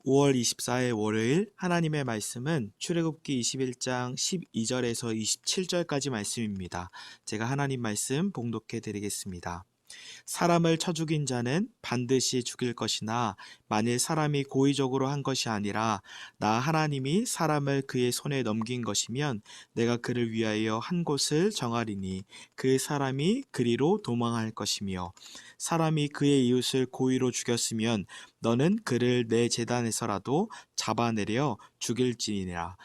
5월 24일 월요일 하나님의 말씀은 출애굽기 21장 12절에서 27절까지 말씀입니다. 제가 하나님 말씀 봉독해 드리겠습니다. 사람을 쳐 죽인 자는 반드시 죽일 것이나 만일 사람이 고의적으로 한 것이 아니라 나 하나님이 사람을 그의 손에 넘긴 것이면 내가 그를 위하여 한 곳을 정하리니 그 사람이 그리로 도망할 것이며 사람이 그의 이웃을 고의로 죽였으면 너는 그를 내 제단에서라도 잡아내려 죽일지니라.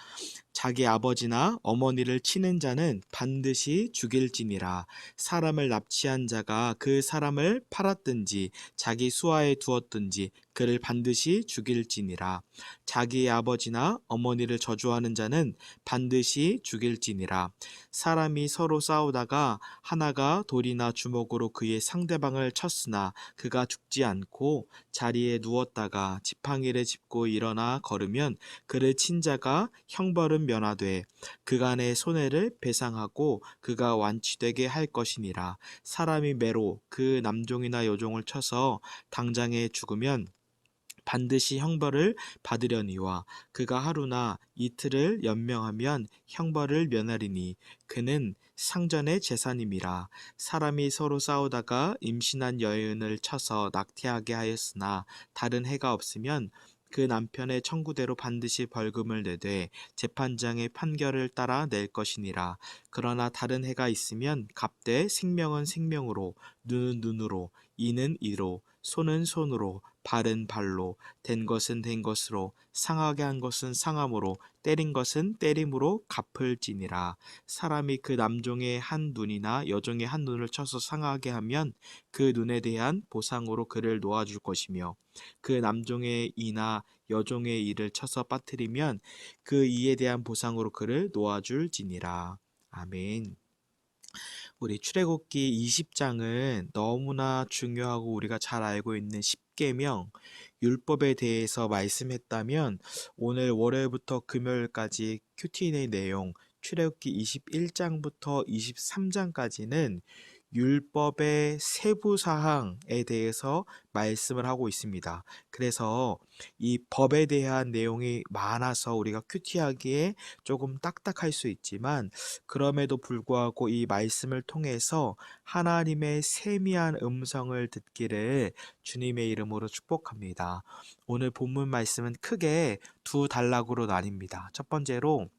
자기 아버지나 어머니를 치는 자는 반드시 죽일지니라. 사람을 납치한 자가 그 사람을 팔았든지 자기 수하에 두었든지 그를 반드시 죽일지니라. 자기 아버지나 어머니를 저주하는 자는 반드시 죽일지니라. 사람이 서로 싸우다가 하나가 돌이나 주먹으로 그의 상대방을 쳤으나 그가 죽지 않고 자리에 누웠다가 지팡이를 짚고 일어나 걸으면 그를 친 자가 형벌은 면하되 그간의 손해를 배상하고 그가 완치되게 할 것이니라. 사람이 매로 그 남종이나 여종을 쳐서 당장에 죽으면 반드시 형벌을 받으려니와 그가 하루나 이틀을 연명하면 형벌을 면하리니 그는 상전의 재산임이라. 사람이 서로 싸우다가 임신한 여인을 쳐서 낙태하게 하였으나 다른 해가 없으면 그 남편의 청구대로 반드시 벌금을 내되 재판장의 판결을 따라 낼 것이니라. 그러나 다른 해가 있으면 갑되 생명은 생명으로, 눈은 눈으로, 이는 이로, 손은 손으로, 발은 발로, 된 것은 된 것으로, 상하게 한 것은 상함으로, 때린 것은 때림으로 갚을지니라. 사람이 그 남종의 한 눈이나 여종의 한 눈을 쳐서 상하게 하면 그 눈에 대한 보상으로 그를 놓아줄 것이며 그 남종의 이나 여종의 이를 쳐서 빠뜨리면 그 이에 대한 보상으로 그를 놓아줄지니라. 아멘. 우리 출애굽기 20장은 너무나 중요하고 우리가 잘 알고 있는 십계명 율법에 대해서 말씀했다면 오늘 월요일부터 금요일까지 큐티의 내용 출애굽기 21장부터 23장까지는 율법의 세부 사항에 대해서 말씀을 하고 있습니다. 그래서 이 법에 대한 내용이 많아서 우리가 큐티하기에 조금 딱딱할 수 있지만 그럼에도 불구하고 이 말씀을 통해서 하나님의 세미한 음성을 듣기를 주님의 이름으로 축복합니다. 오늘 본문 말씀은 크게 두 단락으로 나뉩니다. 첫 번째로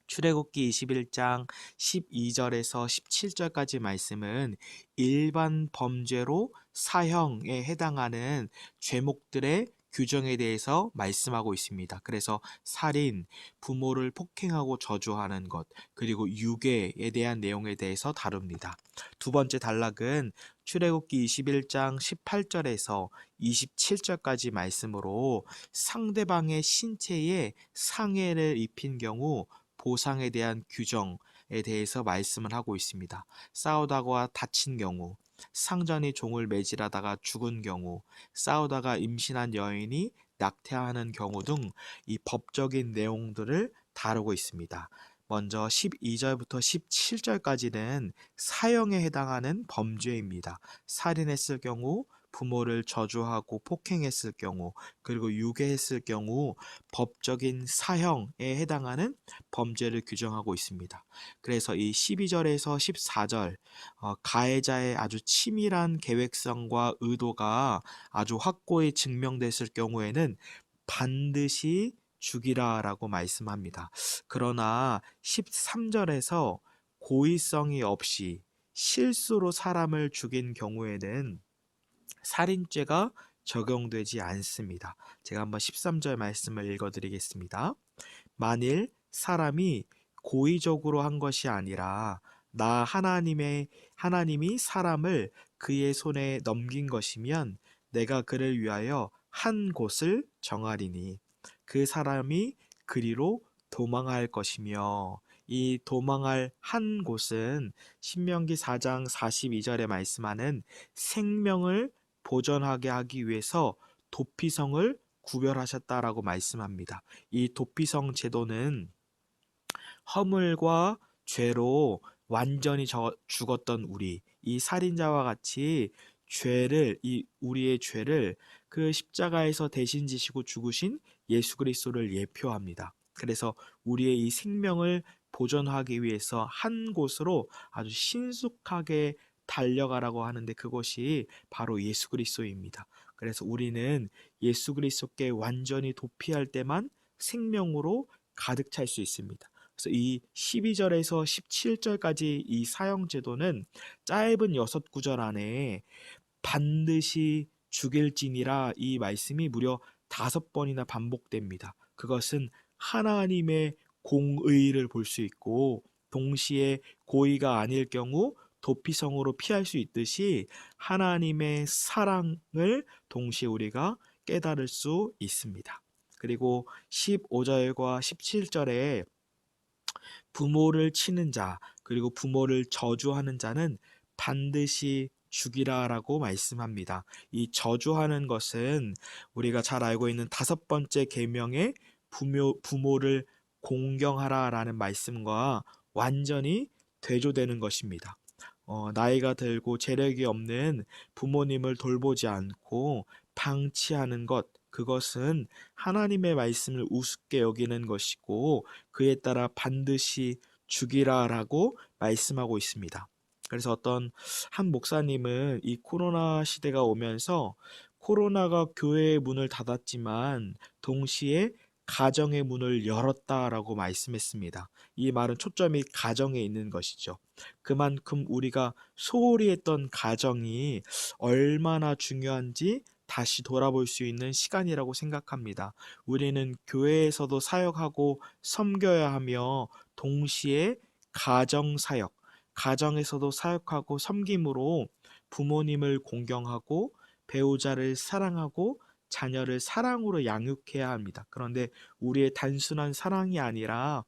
출애굽기 21장 12절에서 17절까지 말씀은 일반 범죄로 사형에 해당하는 죄목들의 규정에 대해서 말씀하고 있습니다. 그래서 살인, 부모를 폭행하고 저주하는 것, 그리고 유괴에 대한 내용에 대해서 다룹니다. 두 번째 단락은 출애굽기 21장 18절에서 27절까지 말씀으로 상대방의 신체에 상해를 입힌 경우 보상에 대한 규정에 대해서 말씀을 하고 있습니다. 싸우다가 다친 경우, 상전이 종을 매질하다가 죽은 경우, 싸우다가 임신한 여인이 낙태하는 경우 등 이 법적인 내용들을 다루고 있습니다. 먼저 12절부터 17절까지는 사형에 해당하는 범죄입니다. 살인했을 경우, 부모를 저주하고 폭행했을 경우, 그리고 유괴했을 경우 법적인 사형에 해당하는 범죄를 규정하고 있습니다. 그래서 이 12절에서 14절 가해자의 아주 치밀한 계획성과 의도가 아주 확고히 증명됐을 경우에는 반드시 죽이라라고 말씀합니다. 그러나 13절에서 고의성이 없이 실수로 사람을 죽인 경우에는 살인죄가 적용되지 않습니다. 제가 한번 13절 말씀을 읽어드리겠습니다. 만일 사람이 고의적으로 한 것이 아니라 나 하나님이 사람을 그의 손에 넘긴 것이면 내가 그를 위하여 한 곳을 정하리니 그 사람이 그리로 도망할 것이며 이 도망할 한 곳은 신명기 4장 42절에 말씀하는 생명을 보존하게 하기 위해서 도피성을 구별하셨다라고 말씀합니다. 이 도피성 제도는 허물과 죄로 완전히 죽었던 우리, 이 살인자와 같이 우리의 죄를 그 십자가에서 대신 지시고 죽으신 예수 그리스도를 예표합니다. 그래서 우리의 이 생명을 보존하기 위해서 한 곳으로 아주 신속하게 달려가라고 하는데 그것이 바로 예수 그리스도입니다. 그래서 우리는 예수 그리스도께 완전히 도피할 때만 생명으로 가득 찰 수 있습니다. 그래서 이 12절에서 17절까지 이 사형 제도는 짧은 6구절 안에 반드시 죽일지니라 이 말씀이 무려 5번이나 반복됩니다. 그것은 하나님의 공의를 볼 수 있고 동시에 고의가 아닐 경우 도피성으로 피할 수 있듯이 하나님의 사랑을 동시에 우리가 깨달을 수 있습니다. 그리고 15절과 17절에 부모를 치는 자, 그리고 부모를 저주하는 자는 반드시 죽이라라고 말씀합니다. 이 저주하는 것은 우리가 잘 알고 있는 5번째 계명의 부모를 공경하라라는 말씀과 완전히 대조되는 것입니다. 나이가 들고 재력이 없는 부모님을 돌보지 않고 방치하는 것, 그것은 하나님의 말씀을 우습게 여기는 것이고 그에 따라 반드시 죽이라라고 말씀하고 있습니다. 그래서 어떤 한 목사님은 이 코로나 시대가 오면서 코로나가 교회의 문을 닫았지만 동시에 가정의 문을 열었다라고 말씀했습니다. 이 말은 초점이 가정에 있는 것이죠. 그만큼 우리가 소홀히 했던 가정이 얼마나 중요한지 다시 돌아볼 수 있는 시간이라고 생각합니다. 우리는 교회에서도 사역하고 섬겨야 하며 동시에 가정 사역, 가정에서도 사역하고 섬김으로 부모님을 공경하고 배우자를 사랑하고 자녀를 사랑으로 양육해야 합니다. 그런데 우리의 단순한 사랑이 아니라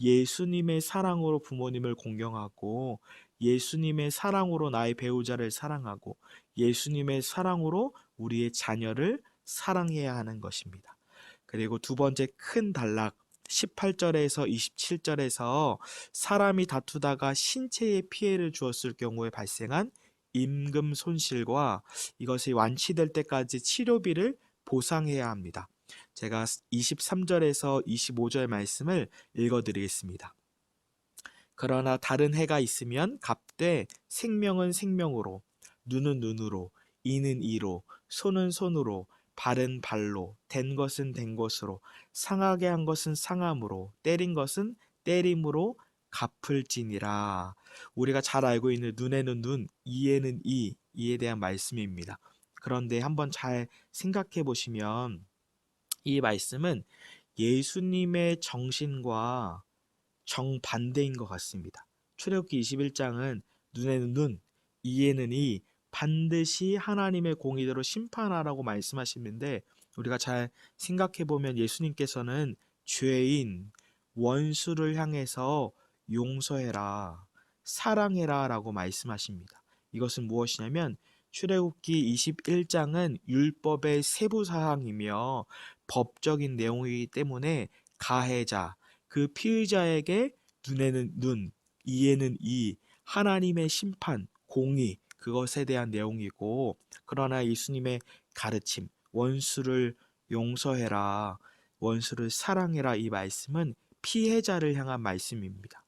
예수님의 사랑으로 부모님을 공경하고 예수님의 사랑으로 나의 배우자를 사랑하고 예수님의 사랑으로 우리의 자녀를 사랑해야 하는 것입니다. 그리고 두 번째 큰 단락 18절에서 27절에서 사람이 다투다가 신체에 피해를 주었을 경우에 발생한 임금 손실과 이것이 완치될 때까지 치료비를 보상해야 합니다. 제가 23절에서 25절 말씀을 읽어드리겠습니다. 그러나 다른 해가 있으면 갚되 생명은 생명으로, 눈은 눈으로, 이는 이로, 손은 손으로, 발은 발로, 된 것은 된 것으로, 상하게 한 것은 상함으로, 때린 것은 때림으로 갚을지니라. 우리가 잘 알고 있는 눈에는 눈, 이에는 이에 대한 말씀입니다. 그런데 한번 잘 생각해 보시면 이 말씀은 예수님의 정신과 정반대인 것 같습니다. 출애굽기 21장은 눈에는 눈, 이에는 이, 반드시 하나님의 공의대로 심판하라고 말씀하시는데 우리가 잘 생각해 보면 예수님께서는 죄인, 원수를 향해서 용서해라, 사랑해라 라고 말씀하십니다. 이것은 무엇이냐면 출애굽기 21장은 율법의 세부 사항이며 법적인 내용이기 때문에 가해자, 그 피의자에게 눈에는 눈, 이에는 이, 하나님의 심판, 공의, 그것에 대한 내용이고, 그러나 예수님의 가르침, 원수를 용서해라, 원수를 사랑해라 이 말씀은 피해자를 향한 말씀입니다.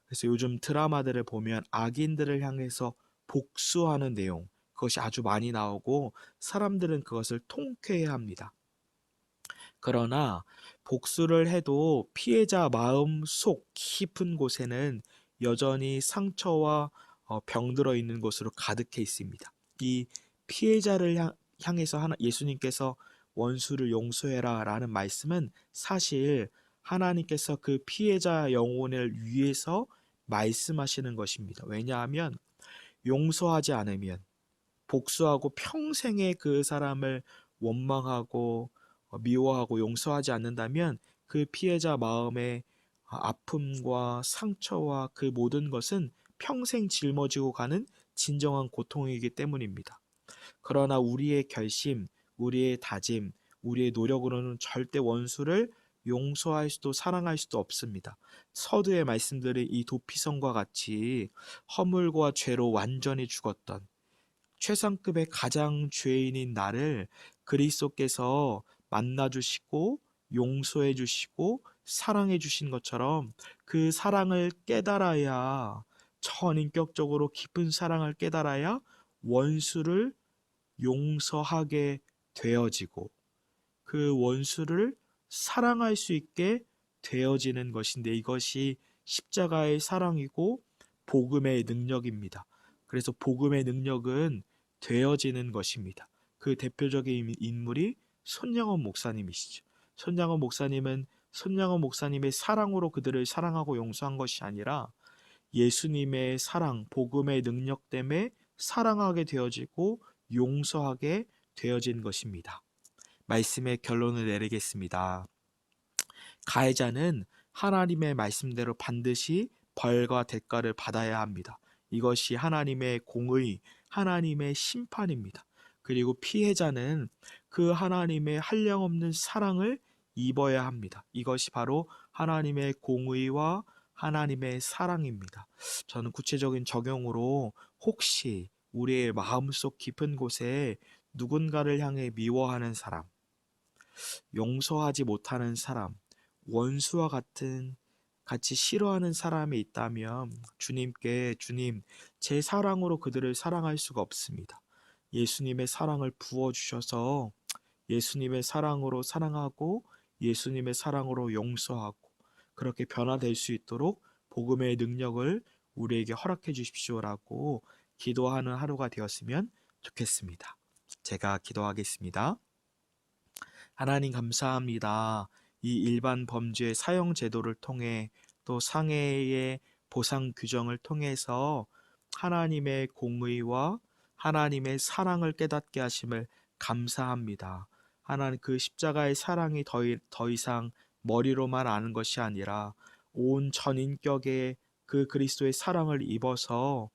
그래서 요즘 드라마들을 보면 악인들을 향해서 복수하는 내용, 그것이 아주 많이 나오고 사람들은 그것을 통쾌해 합니다. 그러나 복수를 해도 피해자 마음 속 깊은 곳에는 여전히 상처와 병들어 있는 곳으로 가득해 있습니다. 이 피해자를 향해서 예수님께서 원수를 용서해라 라는 말씀은 사실 하나님께서 그 피해자 영혼을 위해서 말씀하시는 것입니다. 왜냐하면 용서하지 않으면 복수하고 평생에 그 사람을 원망하고 미워하고 용서하지 않는다면 그 피해자 마음의 아픔과 상처와 그 모든 것은 평생 짊어지고 가는 진정한 고통이기 때문입니다. 그러나 우리의 결심, 우리의 다짐, 우리의 노력으로는 절대 원수를 용서할 수도 사랑할 수도 없습니다. 서두에 말씀드린 이 도피성과 같이 허물과 죄로 완전히 죽었던 최상급의 가장 죄인인 나를 그리스도께서 만나주시고 용서해 주시고 사랑해 주신 것처럼 그 사랑을 깨달아야, 천인격적으로 깊은 사랑을 깨달아야 원수를 용서하게 되어지고 그 원수를 사랑할 수 있게 되어지는 것인데, 이것이 십자가의 사랑이고 복음의 능력입니다. 그래서 복음의 능력은 되어지는 것입니다. 그 대표적인 인물이 손양원 목사님이시죠. 손양원 목사님의 사랑으로 그들을 사랑하고 용서한 것이 아니라 예수님의 사랑, 복음의 능력 때문에 사랑하게 되어지고 용서하게 되어진 것입니다. 말씀의 결론을 내리겠습니다. 가해자는 하나님의 말씀대로 반드시 벌과 대가를 받아야 합니다. 이것이 하나님의 공의, 하나님의 심판입니다. 그리고 피해자는 그 하나님의 한량없는 사랑을 입어야 합니다. 이것이 바로 하나님의 공의와 하나님의 사랑입니다. 저는 구체적인 적용으로, 혹시 우리의 마음속 깊은 곳에 누군가를 향해 미워하는 사람, 용서하지 못하는 사람, 원수와 같이 싫어하는 사람이 있다면 주님께, 주님, 제 사랑으로 그들을 사랑할 수가 없습니다. 예수님의 사랑을 부어주셔서 예수님의 사랑으로 사랑하고 예수님의 사랑으로 용서하고 그렇게 변화될 수 있도록 복음의 능력을 우리에게 허락해 주십시오라고 기도하는 하루가 되었으면 좋겠습니다. 제가 기도하겠습니다. 하나님 감사합니다. 이 일반 범죄 사형 제도를 통해 또 상해의 보상 규정을 통해서 하나님의 공의와 하나님의 사랑을 깨닫게 하심을 감사합니다. 하나님, 그 십자가의 사랑이 더 이상 머리로만 아는 것이 아니라 온 전인격의 그 그리스도의 사랑을 입어서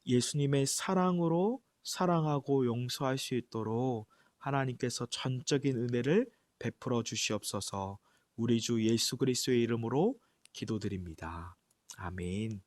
예수님의 사랑으로 사랑하고 용서할 수 있도록 하나님께서 전적인 은혜를 베풀어 주시옵소서. 우리 주 예수 그리스도의 이름으로 기도드립니다. 아멘.